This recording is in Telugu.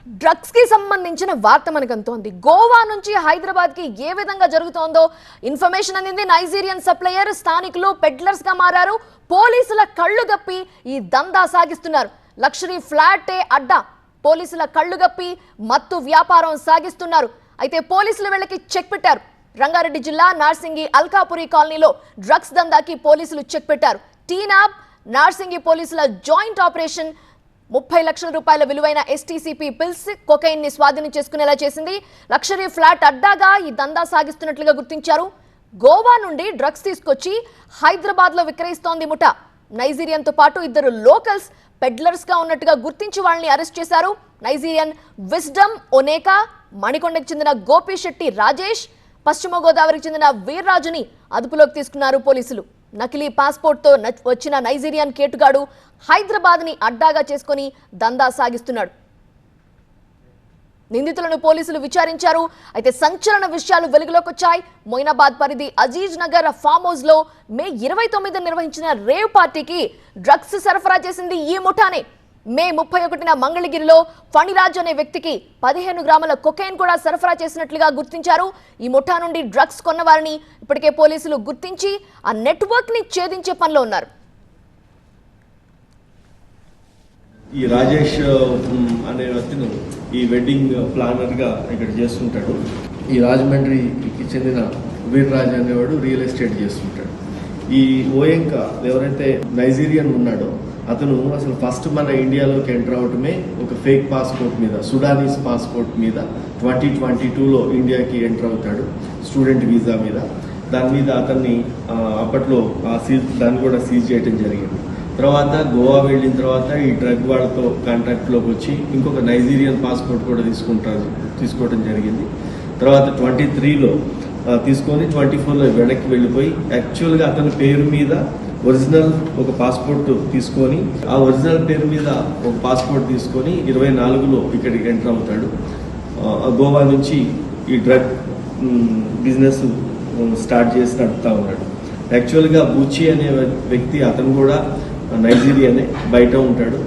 డ్రగ్స్ కి సంబంధించిన వార్త మనకు అందుతోంది. గోవా నుంచి హైదరాబాద్ కి ఏ విధంగా జరుగుతోందో ఇన్ఫర్మేషన్ అనేది నైజీరియన్ సప్లయర్ స్థానికులు పెడ్లర్స్ గా మారారు. పోలీసుల కళ్ళు గప్పి ఈ దందా సాగిస్తున్నారు. లక్షరీ ఫ్లాటే అడ్డా పోలీసుల కళ్ళు గప్పి మత్తు వ్యాపారం సాగిస్తున్నారు. అయితే పోలీసులు వీళ్ళకి చెక్ పెట్టారు. రంగారెడ్డి జిల్లా నార్సింగి అల్కాపురి కాలనీలో డ్రగ్స్ దందాకి పోలీసులు చెక్ పెట్టారు. టీనాబ్ నార్సింగి పోలీసుల జాయింట్ ఆపరేషన్ 30 లక్షల రూపాయల విలువైన ఎస్టీసీపీ పిల్స్ కొకైన్ ని స్వాధీనం చేసుకునేలా చేసింది. లక్షరీ ఫ్లాట్ అడ్డాగా ఈ దందా సాగిస్తున్నట్లుగా గుర్తించారు. గోవా నుండి డ్రగ్స్ తీసుకొచ్చి హైదరాబాద్ లో విక్రయిస్తోంది ముఠా. నైజీరియన్ తో పాటు ఇద్దరు లోకల్స్ పెడ్లర్స్ గా ఉన్నట్టుగా గుర్తించి వాళ్ళని అరెస్ట్ చేశారు. నైజీరియన్ విజ్డమ్ ఒనేకా, మణికొండకు చెందిన గోపి శెట్టి రాజేష్, పశ్చిమ గోదావరికి చెందిన వీర్రాజుని అదుపులోకి తీసుకున్నారు పోలీసులు. నకిలీ పాస్పోర్ట్ తో వచ్చిన నైజీరియన్ కేటుగాడు హైదరాబాద్ ని అడ్డాగా చేసుకుని దందా సాగిస్తున్నాడు. నిందితులను పోలీసులు విచారించారు. అయితే సంచలన విషయాలు వెలుగులోకి వచ్చాయి. మొయినాబాద్ పరిధి అజీజ్ నగర్ ఫామ్ హౌస్ లో మే 29 నిర్వహించిన రేవ్ పార్టీకి డ్రగ్స్ సరఫరా చేసింది ఈ ముఠానే. మే 31న మంగళగిరిలో ఫణిరాజ్ అనే వ్యక్తికి 15 గ్రాముల కొకైన్ కూడా సరఫరా చేసినట్లుగా గుర్తించారు. ఈ ముఠా నుండి డ్రగ్స్ కొన్న వారిని ఇప్పటికే పోలీసులు గుర్తించి ఆ నెట్వర్క్ ని ఛేదించే పనిలో ఉన్నారు. ఈ రాజేష్ అనే వ్యక్తిని ఈ వెడ్డింగ్ ప్లానర్ గా ఇక్కడ చేస్తుంటాడు. ఈ రాజమండ్రికి చెందిన వీర్రాజ్ అనేవాడు రియల్ ఎస్టేట్ చేస్తుంటాడు. ఈ ఓయంక ఎవరైతే నైజీరియన్ ఉన్నాడో అతను అసలు ఫస్ట్ మన ఇండియాలోకి ఎంటర్ అవటమే ఒక ఫేక్ పాస్పోర్ట్ మీద, సుడానీస్ పాస్పోర్ట్ మీద 2022లో ఇండియాకి ఎంటర్ అవుతాడు స్టూడెంట్ వీసా మీద. దాని మీద అతన్ని అప్పట్లో దాన్ని కూడా సీజ్ చేయడం జరిగింది. తర్వాత గోవా వెళ్ళిన తర్వాత ఈ డ్రగ్ వాళ్ళతో కాంటాక్ట్లోకి వచ్చి ఇంకొక నైజీరియన్ పాస్పోర్ట్ కూడా తీసుకోవడం జరిగింది. తర్వాత 23లో తీసుకొని 24లో వెనక్కి వెళ్ళిపోయి యాక్చువల్గా అతని పేరు మీద ఒరిజినల్ ఒక పాస్పోర్ట్ తీసుకొని ఆ ఒరిజినల్ పేరు మీద ఒక పాస్పోర్ట్ తీసుకొని 24లో ఇక్కడికి ఎంటర్ అవుతాడు. గోవా నుంచి ఈ డ్రగ్ బిజినెస్ స్టార్ట్ చేసి నడుపుతా ఉన్నాడు. యాక్చువల్గా బూచి అనే వ్యక్తి అతను కూడా నైజీరియానే, బయట ఉంటాడు.